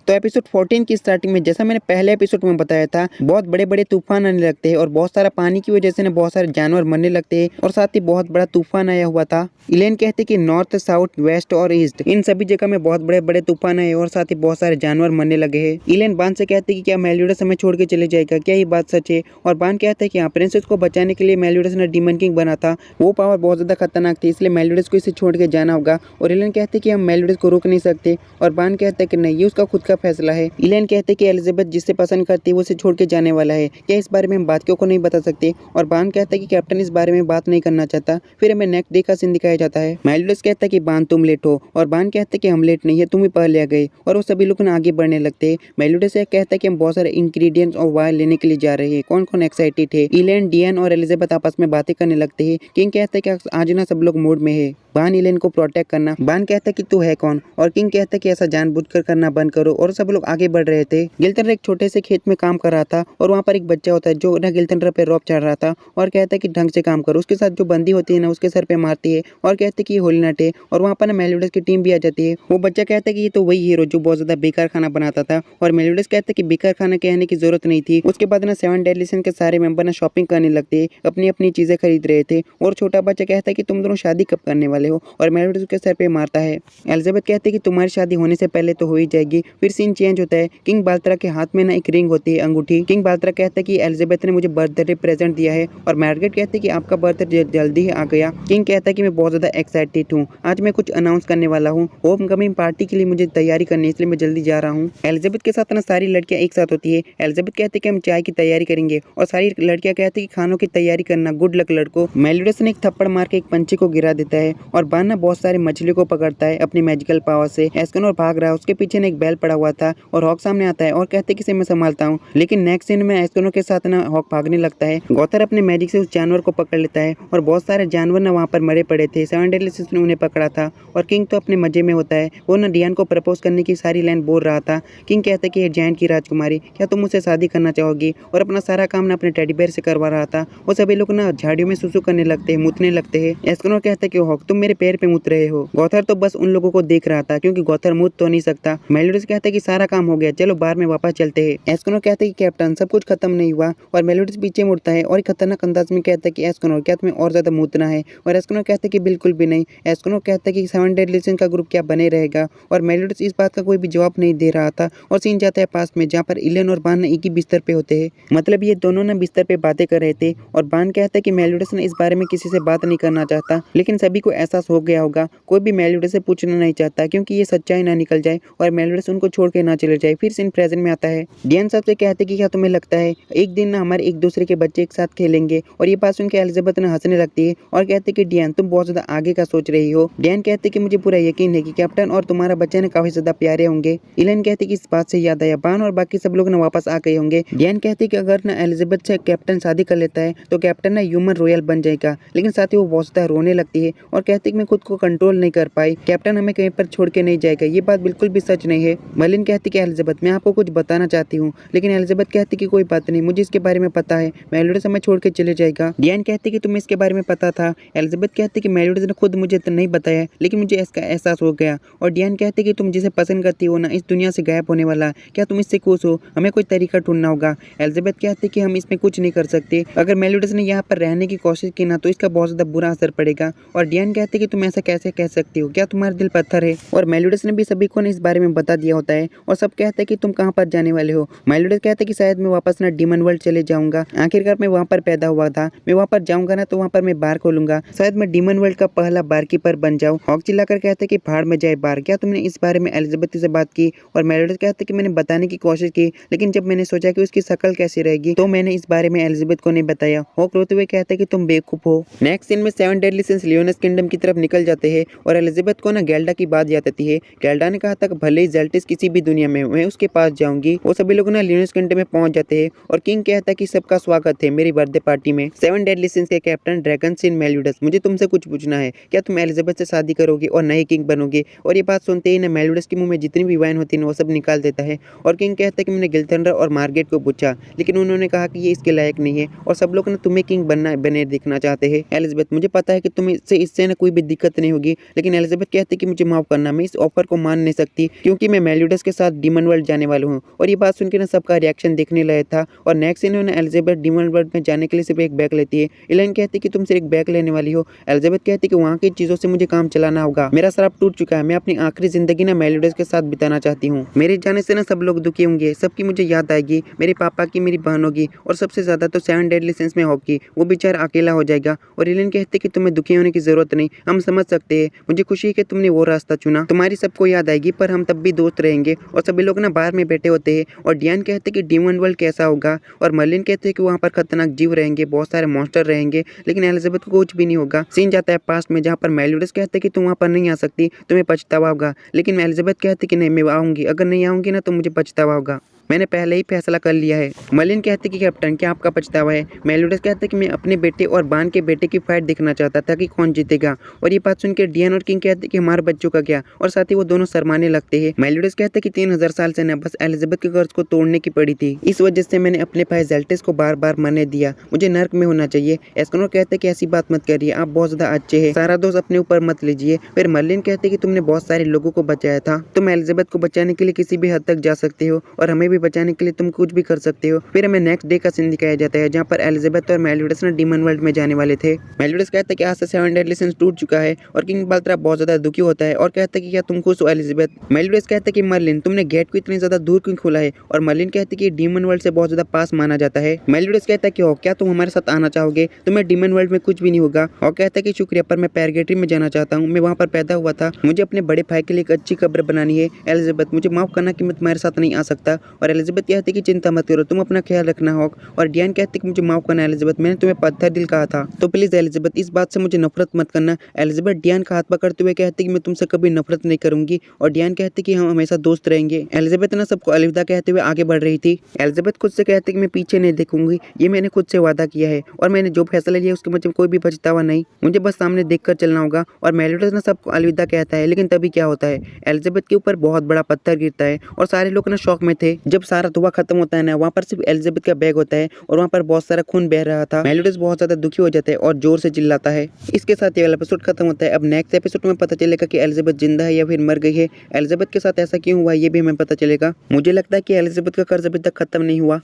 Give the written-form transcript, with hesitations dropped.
तो एपिसोड 14 की स्टार्टिंग में जैसा मैंने पहले एपिसोड में बताया था, बहुत बड़े बड़े तूफान आने लगते हैं और बहुत सारा पानी की वजह से ना बहुत सारे जानवर मरने लगते हैं और साथ ही बहुत बड़ा तूफान आया हुआ था। इलेन कहते कि नॉर्थ, साउथ, वेस्ट और ईस्ट इन सभी जगह में बहुत बड़े बड़े तूफान आए और साथ ही बहुत सारे जानवर मरने लगे हैं। इलेन बान से कहते कि क्या मेलियोडस हमें छोड़ के चले जाएगा, क्या ये बात सच है? और बान कहता है कि प्रिंसेस को बचाने के लिए मेलियोडस ने डीमन किंग बना था, वो पावर बहुत ज्यादा खतरनाक थी, इसलिए मेलियोडस को इसे छोड़ के जाना होगा। और इलेन कहते कि हम मेलियोडस को रोक नहीं सकते और बान कहता है कि नहीं, ये उसका खुद का फैसला है। इलेन कहते कि एलिजाबेथ जिससे पसंद करती है वो उसे छोड़ के जाने वाला है, क्या इस बारे में हम बात क्यों को नहीं बता सकते? और बान कहता है कि कैप्टन इस बारे में बात नहीं करना चाहता। फिर हमें नेक्स्ट डे का सीन दिखाया जाता है। मेलियोडस कहता है कि बान तुम लेट हो और बान कहता है कि हम लेट नहीं है, तुम ही पहले आ गए। और वो सभी लोग आगे बढ़ने लगते हैं। मेलियोडस कहता है कि हम बहुत सारे इंग्रेडिएंट्स और वायर लेने के लिए जा रहे हैं। कौन कौन एक्साइटेड है? इलेन, डियन और एलिजाबेथ आपस में बातें करने लगते हैं। किंग कहता है कि आज ना सब लोग मूड में है, बान इलेन को प्रोटेक्ट करना। बान कहता है कि तू है कौन? और किंग कहता है कि ऐसा जानबूझकर करना बंद करो। और सब लोग आगे बढ़ रहे थे। गिल्टनर एक छोटे से खेत में काम कर रहा था और वहाँ पर एक बच्चा होता है जो ना गिल्टनर पे रॉप चढ़ रहा था और कहता है कि ढंग से काम करो। उसके साथ जो बंदी होती है ना उसके सर पे मारती है और कहते हैं कि ये होली नट है। और वहाँ पर ना मेलियोडस की टीम भी आ जाती है। वो बच्चा कहता है कि ये तो वही हीरो जो बहुत ज्यादा बेकार खाना बनाता था। और मेलियोडस कहता है कि बेकार खाना कहने की जरूरत नहीं थी। उसके बाद ना 7 डेडली सिंस के सारे मेंबर ना शॉपिंग करने लगते हैं, अपनी अपनी चीजें खरीद रहे थे। और छोटा बच्चा कहता है कि तुम दोनों शादी कब करने वाले हो? और मेलियोडस उसके सर पे मारता है। एलिजाबेथ कहती है कि तुम्हारी शादी होने से पहले तो हो ही जाएगी। फिर सीन चेंज होता है। किंग बाल्त्रा के हाथ में ना एक रिंग होती है, अंगूठी। किंग बाल्त्रा कहता है कि एलिजाबेथ ने मुझे बर्थडे प्रेजेंट दिया है। और मार्गरेट कहती है कि आपका बर्थडे जल्दी ही आ गया। किंग कहता है कि मैं बहुत ज्यादा एक्साइटेड हूँ, आज मैं कुछ अनाउंस करने वाला हूँ। होम कमिंग पार्टी के लिए मुझे तैयारी करनी है, इसलिए मैं जल्दी जा रहा हूँ। एलिजाबेथ के साथ ना सारी लड़कियां एक साथ होती है। एलिजाबेथ कहती है कि हम चाय की तैयारी करेंगे और सारी लड़कियां कहती है कि खानों की तैयारी करना, गुड लक लड़को। मेलियोडस ने एक थप्पड़ मार के एक पंछी को गिरा देता है और बान ना बहुत सारे मछलियों को पकड़ता है अपनी मैजिकल पावर से। एस्कनोर भाग रहा है, उसके पीछे ना एक बैल पड़ा हुआ था और हॉक सामने आता है और कहते कि इसे मैं संभालता हूँ। लेकिन नेक्स्ट सीन में एस्कनोर के साथ ना हॉक भागने लगता है। गॉथर अपने मैजिक से उस जानवर को पकड़ लेता है और बहुत सारे जानवर ना वहाँ पर मरे पड़े थे। 7 डेडली सिंस ने उन्हें पकड़ा था। और किंग तो अपने मजे में होता है, वो ना डियान को प्रपोज करने की सारी लाइन बोल रहा था। किंग कहता है कि ये जायंट की राजकुमारी, क्या तुम मुझसे शादी करना चाहोगी? और अपना सारा काम ना अपने टेडी बेयर से करवा रहा था। वो सभी लोग ना झाड़ियों में सुसु करने लगते हैं, मुतने लगते हैं। एस्कनोर कहता है कि हॉक तुम मेरे पैर पे मुत रहे हो। गॉथर तो बस उन लोगों को देख रहा था क्योंकि गॉथर मुत तो नहीं सकता। मेलियोडस कहता है कि सारा काम हो गया, चलो बार में वापस चलते हैं। एस्कनोर कहता है कि कैप्टन सब कुछ खत्म नहीं हुआ। और मेलियोडस पीछे मुड़ता है और खतरनाक अंदाज में कहता है कि एस्कनोर क्या तुम्हें और ज्यादा मुतना है? और एस्कनोर कहता है कि बिल्कुल भी नहीं। एस्कनोर कहता है कि 7 डेडली सिंस का ग्रुप क्या बने रहेगा? और मेलियोडस इस बात का कोई भी जवाब नहीं दे रहा था। और सीन जाता है पास में जहाँ पर इलेन और बान एक ही बिस्तर पे होते हैं, मतलब ये दोनों ना बिस्तर पे बातें कर रहे थे। और बान कहता है कि मेलियोडस ने इस बारे में किसी से बात नहीं करना चाहता, लेकिन सभी को एहसास हो गया होगा। कोई भी मेलियोडस से पूछना नहीं चाहता क्योंकि ये सच्चाई ना निकल जाए और मेलियोडस उनको छोड़ के ना चले जाए। फिर सीन प्रेजेंट में आता है। डियन सबसे कहते कि क्या तुम्हें लगता है एक दिन ना हमारे एक दूसरे के बच्चे एक साथ खेलेंगे? और ये बात सुन के एलिजाबेथ ना हंसने लगती है और कहते कि डियन तुम बहुत ज्यादा आगे का सोच रही हो। डियन कहते कि मुझे पूरा यकीन है कि कैप्टन और तुम्हारा बच्चा ना काफी ज्यादा प्यारे होंगे। इलेन कहते कि इस बात से याद आया, बान और बाकी सब लोग ना वापस आ गए होंगे। डियन कहते कि अगर ना एलिजाबेथ से कैप्टन शादी कर लेता है तो कैप्टन ना ह्यूमन रॉयल बन जाएगा। लेकिन साथ ही वो बहुत ज्यादा रोने लगती है और कहती कि मैं खुद को कंट्रोल नहीं कर पाई, कैप्टन हमें कहीं पर छोड़ के नहीं जाएगा। ये बात बिल्कुल भी सच नहीं है। मलिन कहती कि एलिजाबेथ मैं आपको कुछ बताना चाहती हूँ। लेकिन एलिजाबेथ कहती कि कोई बात नहीं, मुझे इसके बारे में पता है, मेलियोडस हमें छोड़ के चले जाएगा। डियन कहती कि तुम्हें इसके बारे में पता था? एलिजाबेथ कहती कि मेलियोडस ने खुद मुझे तो नहीं बताया, लेकिन मुझे इसका एहसास हो गया। और डियन कहती कि तुम जिसे पसंद करती हो ना इस दुनिया से गायब होने वाला, क्या तुम इससे खुश हो? हमें कोई तरीका ढूंढना होगा। एलिजाबेथ कहती कि हम इसमें कुछ नहीं कर सकते, अगर मेलियोडस ने यहाँ पर रहने की कोशिश की ना तो इसका बहुत ज्यादा बुरा असर पड़ेगा। और डियन कहती कि तुम ऐसा कैसे कह सकती हो, क्या तुम्हारा दिल पत्थर है? और मेलियोडस ने भी सभी को इस बारे में बता दिया होता है और सब कहते हैं कि तुम कहाँ पर जाने वाले हो। मेलियोडस कहते हैं कि शायद मैं वापस ना डीमन वर्ल्ड चले जाऊंगा, आखिरकार मैं वहाँ पर पैदा हुआ था, मैं वहाँ पर जाऊंगा ना तो वहाँ पर मैं बार खोलूंगा, शायद मैं डीमन वर्ल्ड का पहला बारकीपर बन जाऊं। हॉक चिल्लाकर कहते हैं कि भाड़ में जाए बार, क्या तुमने इस बारे में एलिजाबेथ से बात की? और मेलियोडस कहते हैं कि मैंने बताने की कोशिश की, लेकिन जब मैंने सोचा कि उसकी शक्ल कैसी रहेगी तो मैंने इस बारे में एलिजाबेथ को नहीं बताया। हॉक रोते हुए कहते हैं कि तुम बेवकूफ हो। नेक्स्ट सीन में 7 डेडली सिंस लियोनस किंगडम की तरफ निकल जाते हैं और एलिजाबेथ को ना गेल्डा की बात याद आती है। गेल्डा ने कहा था कि भले ही जेल्टिस किसी भी दुनिया में मैं उसके पास जाऊंगी। वो सभी लोग ना लियोनस किंगडम में पहुंच जाते हैं और किंग कहता है कि सबका स्वागत है मेरी बर्थडे पार्टी में। 7 डेडली सिंस के कैप्टन ड्रैगन सिन मेलियोडस, मुझे तुमसे कुछ पूछना है, क्या तुम एलिजाबेथ से शादी करोगे और नए किंग बनोगे? और ये बात सुनते ही ना मेलियोडस के मुंह में जितनी भी वाइन होती है वो सब निकाल देता है। और किंग कहता है कि मैंने गिल्थंडर और मार्गरेट को पूछा, लेकिन उन्होंने कहा कि ये इसके लायक नहीं है और सब लोग ना तुम्हें किंग बने दिखना चाहते हैं। एलिजाबेथ, मुझे पता है कि तुम्हें इससे ना कोई भी दिक्कत नहीं होगी, लेकिन एलिजाबेथ कहती है कि मुझे माफ करना, मैं इस ऑफर को मान नहीं सकती क्योंकि मैं मेलियोडस मेलिडस के साथ डीमन वर्ल्ड जाने वाला हूँ। और ये बात सुन के ना सबका रिएक्शन देखने लगा था। और नेक्स्ट सीन में एलिजाबेथ डीमन वर्ल्ड में जाने के लिए सिर्फ एक बैग लेती है। इलेन कहती है कि तुम सिर्फ एक बैग लेने वाली हो। एलिजाबेथ कहती है कि वहाँ की चीजों से मुझे काम चलाना होगा, मेरा श्राप टूट चुका है, मैं अपनी आखिरी जिंदगी ना मेलिडस के साथ बिताना चाहती हूँ। मेरे जाने से ना सब लोग दुखी होंगे, सबकी मुझे याद आएगी, मेरे पापा की, मेरी बहनों की, और सबसे ज्यादा तो 7 डेडली सिंस में हॉकी, वो बेचारा अकेला हो जाएगा। और इलेन कहते कि तुम्हें दुखी होने की जरूरत नहीं, हम समझ सकते हैं, मुझे खुशी है कि तुमने वो रास्ता चुना, तुम्हारी सबको याद आएगी, पर हम तब भी दोस्त रहेंगे। और सभी लोग ना बाहर में बैठे होते हैं। और डियान कहते कि डीमन वर्ल्ड कैसा होगा। और मर्लिन कहते हैं कि वहाँ पर खतरनाक जीव रहेंगे, बहुत सारे मॉन्स्टर रहेंगे, लेकिन एलिजाबेथ को कुछ भी नहीं होगा। सीन जाता है पास्ट में, जहाँ पर मेलिडस कहते कि तुम वहाँ पर नहीं आ सकती, तुम्हें पछतावा होगा। लेकिन एलिजाबेथ कहती कि नहीं, मैं आऊंगी, अगर नहीं आऊंगी ना तो मुझे पछतावा होगा, मैंने पहले ही फैसला कर लिया है। मर्लिन कहते कि कैप्टन क्या आपका पछतावा है। मेलिडस कहते कि मैं अपने बेटे और बान के बेटे की फाइट देखना चाहता था कि कौन जीतेगा। और ये बात सुनकर डियान और किंग कहते कि हमारे बच्चों का क्या, और साथ ही वो दोनों शर्माने लगते हैं। मेलिडस कहते कि 3000 साल से न बस एलिजाबेथ के कर्ज को तोड़ने की पड़ी थी, इस वजह से मैंने अपने भाई जेल्टिस को बार बार मरने दिया, मुझे नर्क में होना चाहिए। एस्कनोर कहते कि ऐसी बात मत करिए, आप बहुत ज्यादा अच्छे हैं, सारा दोष अपने ऊपर मत लीजिए। फिर मर्लिन कहते कि तुमने बहुत सारे लोगों को बचाया था, तुम एलिजाबेथ को बचाने के लिए किसी भी हद तक जा सकते हो, और हमें भी बचाने के लिए तुम कुछ भी कर सकते हो। फिर हमें नेक्स्ट डे का सीन दिखाया जाता है, जहाँ पर एलिजाबेथ और मेलिडस ने डीमन वर्ल्ड में जाने वाले थे। मेलिडस कहता है कि आज से 7 डेडली सिंस टूट चुका है। और किंग बाल्त्रा बहुत ज्यादा दुखी होता है और कहता है कि क्या तुम खुश हो एलिजाबेथ। मेलिडस कहता है कि मर्लिन तुमने गेट को इतनी ज्यादा दूर क्यों खोला है। और मर्लिन कहती है कि डीमन वर्ल्ड से बहुत ज्यादा पास माना जाता है। मेलिडस कहता है कि क्या तुम हमारे साथ आना चाहोगे, तुम्हें डीमन वर्ल्ड में कुछ भी नहीं होगा। और कहता है कि शुक्रिया, पर मैं पैरगेटरी में जाना चाहता हूँ, मैं वहाँ पर पैदा हुआ था, मुझे अपने बड़े भाई के लिए एक अच्छी कब्र बनानी है। एलिजाबेथ मुझे माफ करना कि मैं तुम्हारे साथ नहीं आ सकता। और एलिजाबेथ कहती है कि चिंता मत करो, तुम अपना ख्याल रखना होगा। और डियान कहती कि मुझे माफ करना एलिजाबेथ, मैंने तुम्हें पत्थर दिल कहा था, तो प्लीज एलिजाबेथ इस बात से मुझे नफरत मत करना। एलिजाबेथ डियान का हाथ पकड़ते हुए कहती कि मैं तुमसे कभी नफरत नहीं करूंगी। और डियान कहती कि हम हमेशा दोस्त रहेंगे। एलिजाबेथ ने सबको अलविदा कहते हुए आगे बढ़ रही थी। एलिजाबेथ खुद से कहती कि मैं पीछे नहीं देखूंगी, ये मैंने खुद से वादा किया है, और मैंने जो फैसला लिया उसके मुझे कोई भी पछतावा नहीं, मुझे बस सामने देखकर चलना होगा। और मेलिडस ने सबको अलविदा कहता है, लेकिन तभी क्या होता है, एलिजाबेथ के ऊपर बहुत बड़ा पत्थर गिरता है। और सारे लोग ना शौक में थे। जब सारा धुआं खत्म होता है ना, वहाँ पर सिर्फ एलिजाबेथ का बैग होता है, और वहाँ पर बहुत सारा खून बह रहा था। मेलिडस बहुत ज्यादा दुखी हो जाता है और जोर से चिल्लाता है। इसके साथ ये वाला एपिसोड खत्म होता है। अब नेक्स्ट एपिसोड में पता चलेगा कि एलिजाबेथ जिंदा है या फिर मर गई है। एलिजाबेथ के साथ ऐसा क्यों हुआ ये भी हमें पता चलेगा। मुझे लगता है कि एलिजाबेथ का कर्ज अभी तक खत्म नहीं हुआ।